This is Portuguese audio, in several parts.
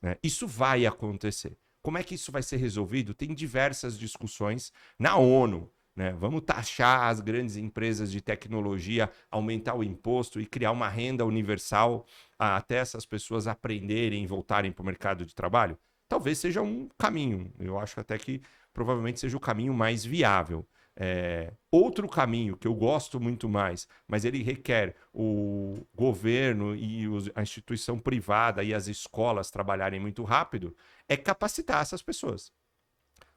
né? Isso vai acontecer. Como é que isso vai ser resolvido? Tem diversas discussões na ONU, né? Vamos taxar as grandes empresas de tecnologia, aumentar o imposto e criar uma renda universal até essas pessoas aprenderem e voltarem para o mercado de trabalho? Talvez seja um caminho. Eu acho até que provavelmente seja o caminho mais viável. Outro caminho que eu gosto muito mais, mas ele requer o governo e a instituição privada e as escolas trabalharem muito rápido, é capacitar essas pessoas.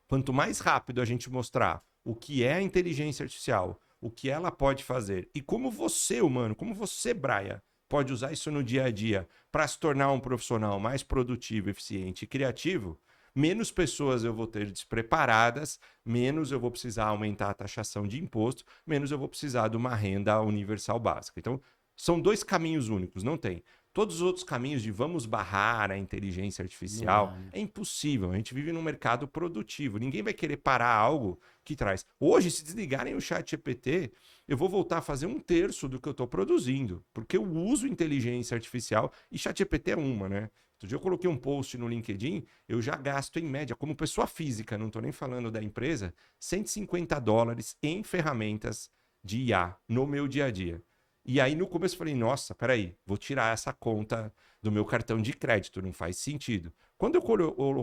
Quanto mais rápido a gente mostrar o que é a inteligência artificial, o que ela pode fazer e como você, humano, como você, Braia, pode usar isso no dia a dia para se tornar um profissional mais produtivo, eficiente e criativo, menos pessoas eu vou ter despreparadas, menos eu vou precisar aumentar a taxação de imposto, menos eu vou precisar de uma renda universal básica. Então, são dois caminhos únicos, não tem. Todos os outros caminhos de vamos barrar a inteligência Não artificial dá, né? é impossível. A gente vive num mercado produtivo. Ninguém vai querer parar algo que traz. Hoje, se desligarem o chat GPT, eu vou voltar a fazer um terço do que eu estou produzindo, porque eu uso inteligência artificial e chat GPT é uma, né? Outro dia eu coloquei um post no LinkedIn, eu já gasto em média, como pessoa física, não estou nem falando da empresa, US$ 150 em ferramentas de IA no meu dia a dia. E aí no começo eu falei, nossa, peraí, vou tirar essa conta do meu cartão de crédito, não faz sentido. Quando eu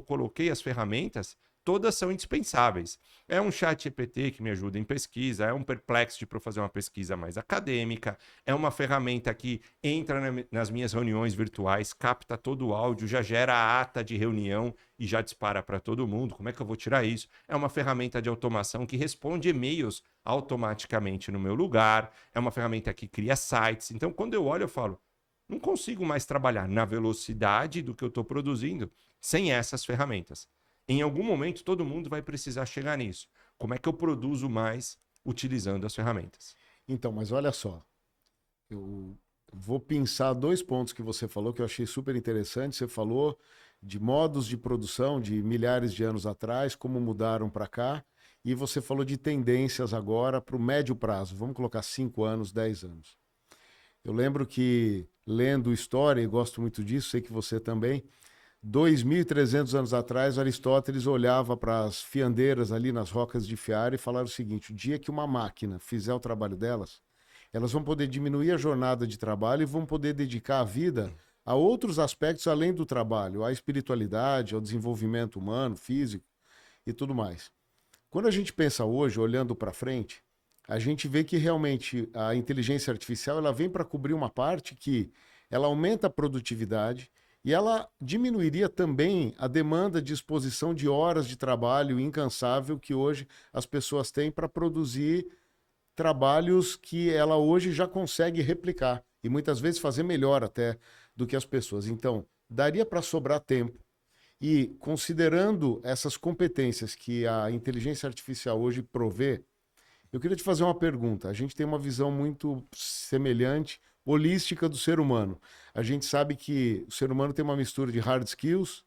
coloquei as ferramentas, todas são indispensáveis. É um chat GPT que me ajuda em pesquisa, é um Perplexity para fazer uma pesquisa mais acadêmica, é uma ferramenta que entra nas minhas reuniões virtuais, capta todo o áudio, já gera a ata de reunião e já dispara para todo mundo. Como é que eu vou tirar isso? É uma ferramenta de automação que responde e-mails automaticamente no meu lugar, é uma ferramenta que cria sites. Então, quando eu olho, eu falo, não consigo mais trabalhar na velocidade do que eu estou produzindo sem essas ferramentas. Em algum momento, todo mundo vai precisar chegar nisso. Como é que eu produzo mais utilizando as ferramentas? Então, mas olha só, eu vou pensar dois pontos que você falou que eu achei super interessante. Você falou de modos de produção de milhares de anos atrás, como mudaram para cá, e você falou de tendências agora para o médio prazo. Vamos colocar 5 anos, 10 anos. Eu lembro que, lendo história, e gosto muito disso, sei que você também, 2.300 anos atrás, Aristóteles olhava para as fiandeiras ali nas rocas de Fiara e falava o seguinte: o dia que uma máquina fizer o trabalho delas, elas vão poder diminuir a jornada de trabalho e vão poder dedicar a vida a outros aspectos além do trabalho, à espiritualidade, ao desenvolvimento humano, físico e tudo mais. Quando a gente pensa hoje, olhando para frente, a gente vê que realmente a inteligência artificial ela vem para cobrir uma parte que ela aumenta a produtividade e ela diminuiria também a demanda de exposição de horas de trabalho incansável que hoje as pessoas têm para produzir trabalhos que ela hoje já consegue replicar e muitas vezes fazer melhor até do que as pessoas. Então, daria para sobrar tempo e considerando essas competências que a inteligência artificial hoje provê, eu queria te fazer uma pergunta. A gente tem uma visão muito semelhante, holística do ser humano. A gente sabe que o ser humano tem uma mistura de hard skills,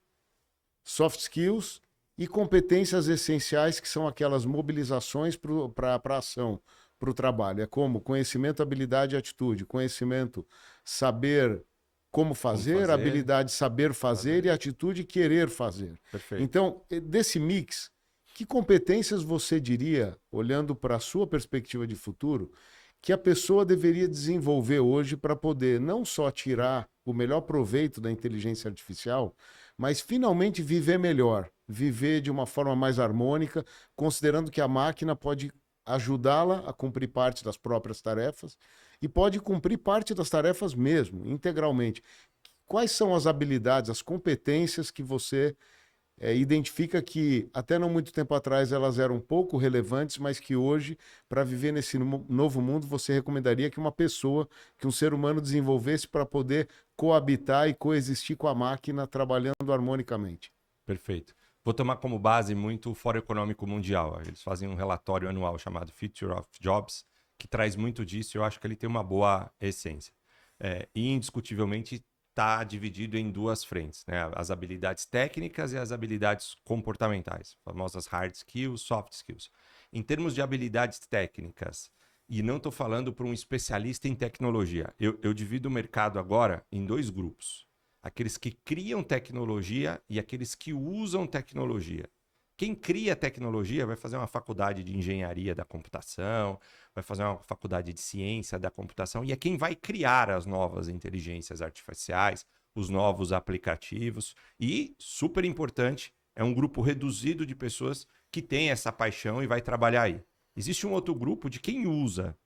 soft skills e competências essenciais que são aquelas mobilizações para a ação, para o trabalho. É como conhecimento, habilidade e atitude. Conhecimento, saber como Como fazer, fazer? habilidade, saber fazer e Fazer. atitude, querer fazer. Perfeito. Então, desse mix, que competências você diria, olhando para a sua perspectiva de futuro, que a pessoa deveria desenvolver hoje para poder não só tirar o melhor proveito da inteligência artificial, mas finalmente viver melhor, viver de uma forma mais harmônica, considerando que a máquina pode ajudá-la a cumprir parte das próprias tarefas e pode cumprir parte das tarefas mesmo, integralmente. Quais são as habilidades, as competências que você identifica que até não muito tempo atrás elas eram pouco relevantes, mas que hoje, para viver nesse novo mundo, você recomendaria que uma pessoa, que um ser humano desenvolvesse para poder coabitar e coexistir com a máquina trabalhando harmonicamente? Perfeito. Vou tomar como base muito o Fórum Econômico Mundial. Eles fazem um relatório anual chamado Future of Jobs, que traz muito disso e eu acho que ele tem uma boa essência. E indiscutivelmente está dividido em duas frentes, né? As habilidades técnicas e as habilidades comportamentais, famosas hard skills, soft skills. Em termos de habilidades técnicas, e não estou falando para um especialista em tecnologia, eu divido o mercado agora em dois grupos. aqueles que criam tecnologia e aqueles que usam tecnologia. Quem cria tecnologia vai fazer uma faculdade de engenharia da computação, vai fazer uma faculdade de ciência da computação, e é quem vai criar as novas inteligências artificiais, os novos aplicativos. E, super importante, é um grupo reduzido de pessoas que tem essa paixão e vai trabalhar aí. Existe um outro grupo de quem usa,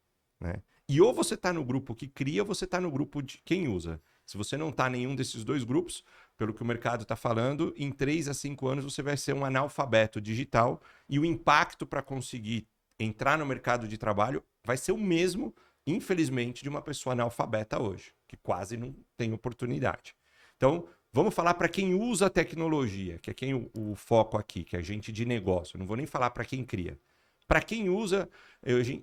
né? E ou você está no grupo que cria, ou você está no grupo de quem usa. Se você não está em nenhum desses dois grupos, pelo que o mercado está falando, em 3 a 5 anos você vai ser um analfabeto digital e o impacto para conseguir entrar no mercado de trabalho vai ser o mesmo, infelizmente, de uma pessoa analfabeta hoje, que quase não tem oportunidade. Então, vamos falar para quem usa a tecnologia, que é quem o foco aqui, que é a gente de negócio. Não vou nem falar para quem cria. Para quem usa,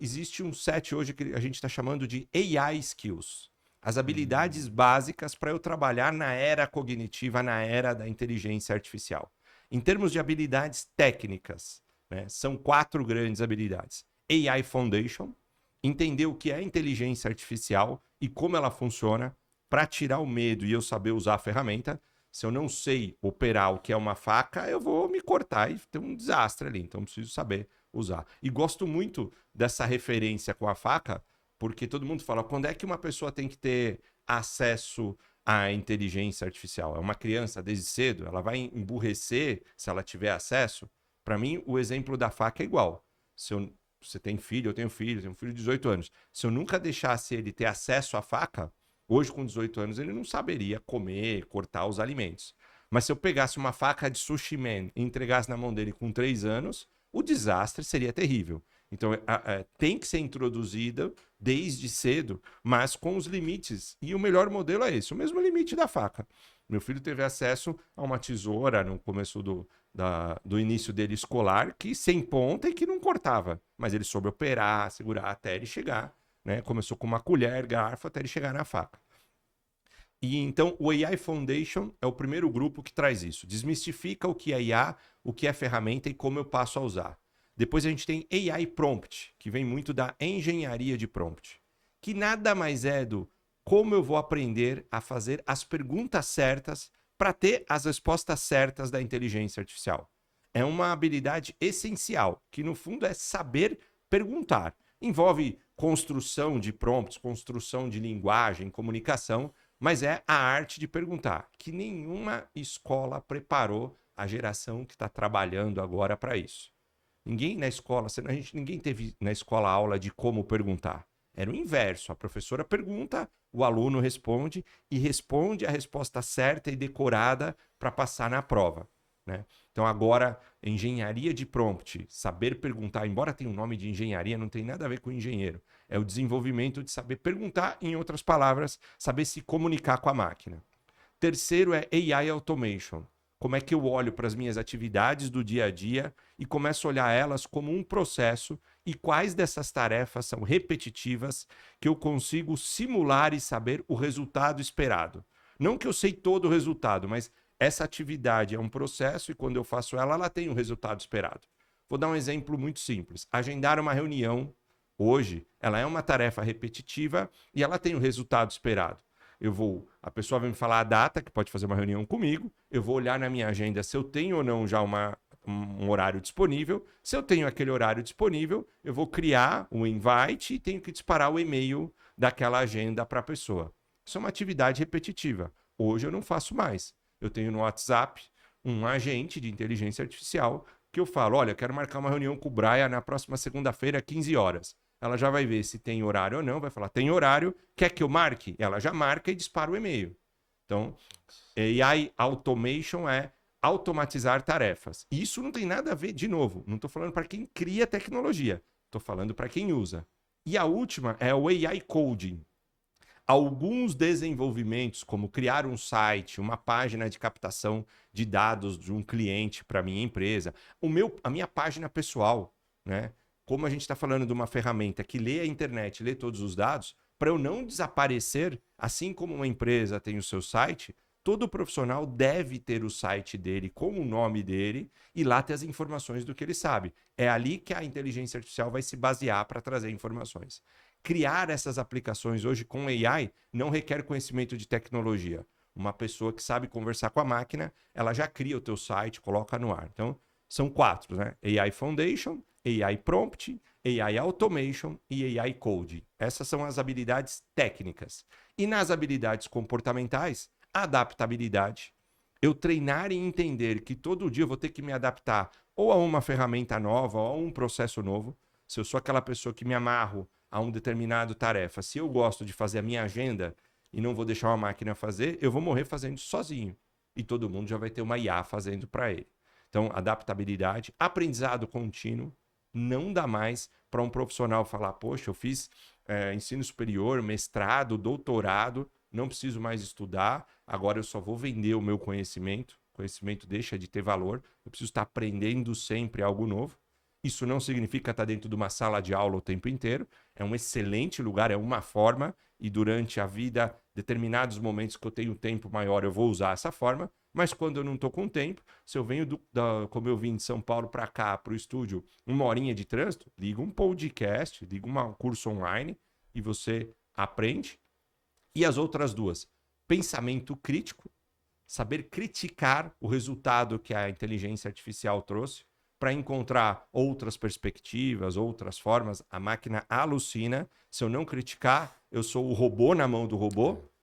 existe um set hoje que a gente está chamando de AI Skills. As habilidades básicas para eu trabalhar na era cognitiva, na era da inteligência artificial. Em termos de habilidades técnicas, né, são 4 grandes habilidades. AI Foundation, entender o que é inteligência artificial e como ela funciona, para tirar o medo e eu saber usar a ferramenta. Se eu não sei operar o que é uma faca, eu vou me cortar e ter um desastre ali. Então, eu preciso saber usar. E gosto muito dessa referência com a faca, porque todo mundo fala, quando é que uma pessoa tem que ter acesso à inteligência artificial? É uma criança desde cedo? Ela vai emburrecer se ela tiver acesso? Para mim, o exemplo da faca é igual. Você tem filho, eu tenho um filho de 18 anos. Se eu nunca deixasse ele ter acesso à faca, hoje com 18 anos ele não saberia comer, cortar os alimentos. Mas se eu pegasse uma faca de sushi man e entregasse na mão dele com 3 anos, o desastre seria terrível. Então, tem que ser introduzida desde cedo, mas com os limites. E o melhor modelo é esse, o mesmo limite da faca. Meu filho teve acesso a uma tesoura no começo do início dele escolar, que sem ponta e que não cortava. Mas ele soube operar, segurar até ele chegar. Né? Começou com uma colher, garfo, até ele chegar na faca. E então o AI Foundation é o primeiro grupo que traz isso. Desmistifica o que é IA, o que é ferramenta e como eu passo a usar. Depois a gente tem AI Prompt, que vem muito da engenharia de prompt, que nada mais é do como eu vou aprender a fazer as perguntas certas para ter as respostas certas da inteligência artificial. É uma habilidade essencial, que no fundo é saber perguntar. Envolve construção de prompts, construção de linguagem, comunicação, mas é a arte de perguntar, que nenhuma escola preparou a geração que está trabalhando agora para isso. Ninguém na escola, ninguém teve na escola aula de como perguntar. Era o inverso. A professora pergunta, o aluno responde e responde a resposta certa e decorada para passar na prova. Né? Então agora, engenharia de prompt, saber perguntar, embora tenha um nome de engenharia, não tem nada a ver com engenheiro. É o desenvolvimento de saber perguntar, em outras palavras, saber se comunicar com a máquina. Terceiro é AI Automation. Como é que eu olho para as minhas atividades do dia a dia e começo a olhar elas como um processo e quais dessas tarefas são repetitivas que eu consigo simular e saber o resultado esperado. Não que eu sei todo o resultado, mas essa atividade é um processo e quando eu faço ela, ela tem o resultado esperado. Vou dar um exemplo muito simples. Agendar uma reunião hoje, ela é uma tarefa repetitiva e ela tem o resultado esperado. A pessoa vai me falar a data, que pode fazer uma reunião comigo, eu vou olhar na minha agenda se eu tenho ou não já um horário disponível. Se eu tenho aquele horário disponível, eu vou criar um invite e tenho que disparar o e-mail daquela agenda para a pessoa. Isso é uma atividade repetitiva. Hoje eu não faço mais. Eu tenho no WhatsApp um agente de inteligência artificial que eu falo, olha, eu quero marcar uma reunião com o Brian na próxima segunda-feira, 15 horas. Ela já vai ver se tem horário ou não, vai falar, tem horário, quer que eu marque? Ela já marca e dispara o e-mail. Então, AI Automation é automatizar tarefas. Isso não tem nada a ver, de novo, não estou falando para quem cria tecnologia, estou falando para quem usa. E a última é o AI Coding. Alguns desenvolvimentos, como criar um site, uma página de captação de dados de um cliente para minha empresa, a minha página pessoal, né? Como a gente está falando de uma ferramenta que lê a internet, lê todos os dados, para eu não desaparecer, assim como uma empresa tem o seu site, todo profissional deve ter o site dele com o nome dele e lá ter as informações do que ele sabe. É ali que a inteligência artificial vai se basear para trazer informações. Criar essas aplicações hoje com AI não requer conhecimento de tecnologia. Uma pessoa que sabe conversar com a máquina, ela já cria o teu site, coloca no ar. Então, são 4, né? AI Foundation, AI Prompt, AI Automation e AI Code. Essas são as habilidades técnicas. E nas habilidades comportamentais, adaptabilidade. Eu treinar e entender que todo dia eu vou ter que me adaptar ou a uma ferramenta nova ou a um processo novo. Se eu sou aquela pessoa que me amarro a um determinado tarefa, se eu gosto de fazer a minha agenda e não vou deixar uma máquina fazer, eu vou morrer fazendo sozinho. E todo mundo já vai ter uma IA fazendo para ele. Então, adaptabilidade, aprendizado contínuo, não dá mais para um profissional falar, poxa, eu fiz ensino superior, mestrado, doutorado, não preciso mais estudar, agora eu só vou vender o meu conhecimento, o conhecimento deixa de ter valor, eu preciso estar aprendendo sempre algo novo. Isso não significa estar dentro de uma sala de aula o tempo inteiro, é um excelente lugar, é uma forma, e durante a vida, determinados momentos que eu tenho tempo maior, eu vou usar essa forma, mas quando eu não estou com tempo, se eu venho, como eu vim de São Paulo para cá, para o estúdio, 1 horinha de trânsito, liga um podcast, liga um curso online e você aprende. E as outras 2, pensamento crítico, saber criticar o resultado que a inteligência artificial trouxe para encontrar outras perspectivas, outras formas. A máquina alucina. Se eu não criticar, eu sou o robô na mão do robô.